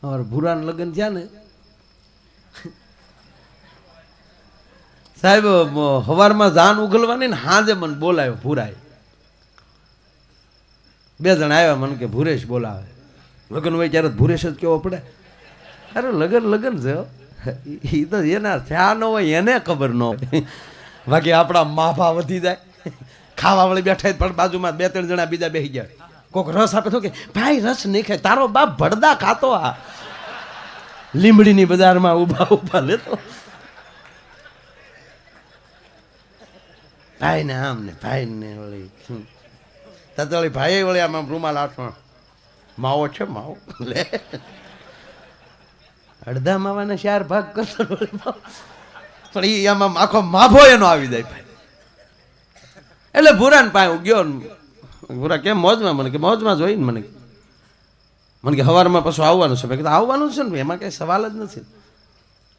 અમારે ભૂરાના લગ્ન થયા ને સાહેબ, સવારમાં જાન ઉગલવાની ને હાજે મને બોલાયો ભૂરાય. 2 જણા આવ્યા, મને કે ભૂરેશ બોલાવે. લગ્ન હોય ત્યારે ભૂરેશ જ કેવો પડે. અરે લગ્ન છે, એ તો એના થયા ન હોય એને ખબર ન હોય. બાકી આપણા માફા વધી જાય. ખાવા વાળી બેઠા પણ બાજુમાં 2-3 જણા બીજા બેસી જાય. કોઈક રસ આપે તો કે ભાઈ રસ નહીં ખાય, તારો બાપ ભડદા ખાતો આ લીમડીની બજારમાં ઊભા લેતો. ભાઈ ને આમ ને ભાઈ ને વળી તતળી ભાઈ વળી આમાં રૂમાલ હાથમાં માવો છે, માવો લે અડધા માવાના 4 ભાગ કરતો પણ એ આમાં આખો માભો એનો આવી જાય ભાઈ. એટલે ભૂરા ને પાય ગયો. ભૂરા કેમ મોજમાં? મને કે મોજમાં જ હોય ને. મને કે સવારમાં પાછું આવવાનું છે. મેં કીધું આવવાનું છે ને, એમાં કઈ સવાલ જ નથી.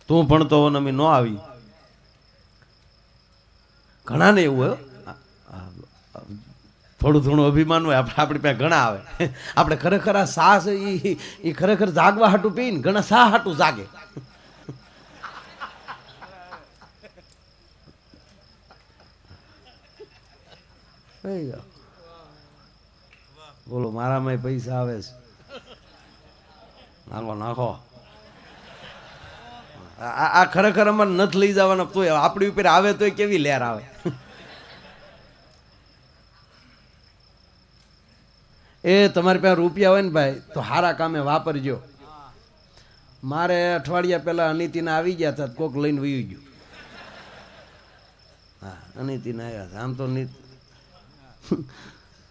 તું ભણતો હો ને અમે ન આવી. ઘણા ને એવું હોય, થોડું થોડું અભિમાન હોય આપણી પાસે ઘણા આવે. આપણે ખરેખર આ સાસ એ ખરેખર જાગવા હાટું પીને ઘણા સા હાટું જાગે. બોલો મારામાં પૈસા આવે છે, નાખો નાખો. આ ખરેખર અમારે નથી લઈ જવાના, તો આપણી ઉપર આવે તો કેવી લહેર આવે. એ તમારી પાસે રૂપિયા હોય ને ભાઈ તો સારા કામે વાપરજો. મારે અઠવાડિયા પહેલા અનિતિના આવી ગયા હતા, કોક લઈને વયું ગયું. હા, અનિતિના આવ્યા હતા. આમ તો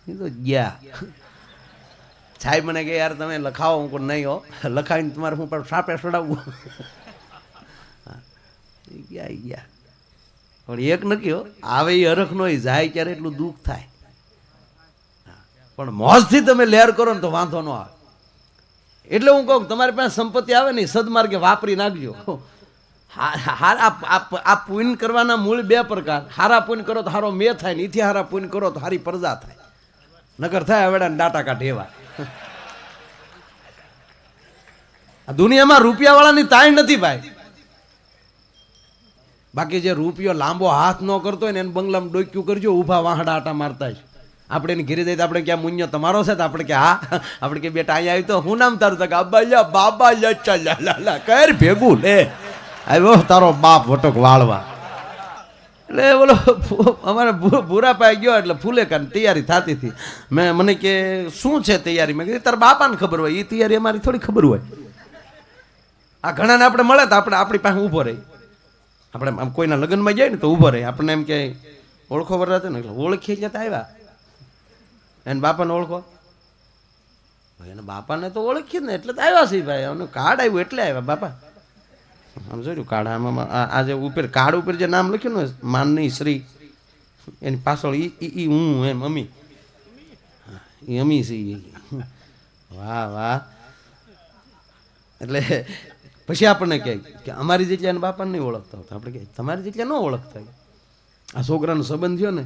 એ તો ગયા. સાહેબ મને કે યાર તમે લખાવો. હું કોઈ નહીં હો, લખાવીને તમારે હું પણ સાપે સડાવવું. ગયા પણ એક નક્કી હો, આવે એ હરખ નો જાય ત્યારે એટલું દુઃખ થાય. પણ મોજથી તમે લહેર કરો ને તો વાંધો ન આવે. એટલે હું કહું તમારી પાસે સંપત્તિ આવે ને સદમાર્ગે વાપરી નાખજો. આ પુણ્ય કરવાના મૂળ 2 પ્રકાર. હારા પુણ્ય કરો તો હારો મેં થાય ને એથી હારા પુણ્ય કરો તો હારી પ્રજા થાય. નકર થાય હવે ડાટા કાઢે એવા. આ દુનિયામાં રૂપિયા વાળાની તાણ નથી ભાઈ. બાકી જે રૂપિયો લાંબો હાથ ન કરતો હોય ને એને બંગલામાં ડોક્યું કરજો, ઊભા વાહડા આટા મારતા છે. આપણે એને ઘેરી જઈએ તો આપણે ક્યાં મુન્યો તમારો છે તો આપણે કે હા, આપણે કે બેટા અહીંયા આવી તો હું નામ તારું? તો અબ્બાલ્યા બાબા લા કર ભેગું લે આવ્યો તારો બાપ વટક વાળવા. એટલે બોલો અમારે ભૂરા પાઈ ગયો એટલે ફૂલે કાન તૈયારી થતી હતી. મને કે શું છે તૈયારી? મેં કીધું તારા બાપાને ખબર હોય, એ તૈયારી અમારી થોડી ખબર હોય. આ ઘણાને આપણે મળે તો આપણે આપણી પાસે ઊભો રહી. આપણે આમ કોઈના લગ્નમાં જાય ને તો ઊભો રહે. આપણને એમ કે ઓળખો વરરાતે ને એટલે ઓળખી જતા આવ્યા. એને બાપાને ઓળખો? એના બાપાને તો ઓળખીએ ને એટલે તો આવ્યા છે ભાઈ. એનું કાર્ડ આવ્યું એટલે આવ્યા બાપા. આમ જોયું કાર્ડ આમાં આ જે ઉપર કાર્ડ ઉપર જે નામ લખ્યું ને માનની શ્રી, એની પાછળ ઈ હું એમ અમી, એ અમી છે. વાહ વાહ. એટલે પછી આપણને કહે કે અમારી જેટલા એના બાપાને નહીં ઓળખતા હોતા. આપણે કહે તમારી જેટલા ન ઓળખતા. આ છોકરાનો સંબંધ થયો ને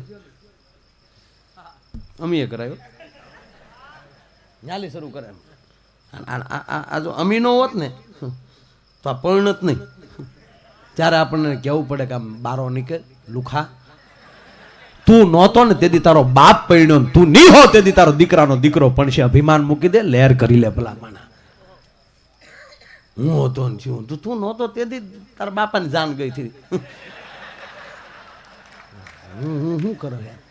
અમીએ કરાયો, ન્યાલી શરૂ કરે. આ જો અમી નો હોત ને તો આ પરિણત નહીં. ત્યારે આપણને કહેવું પડે કે આમ બારો નીકળ લુખા, તું નહોતો ને તેથી તારો બાપ પરિણ્યો, તું નહીં હો તેથી તારો દીકરાનો દીકરો પણ છે. અભિમાન મૂકી દે, લહેર કરી લે ભલા માના. હું હતો ને છું, તું નહોતો તેથી તારા બાપાની જાન ગઈ હતી. હું કરો યાર.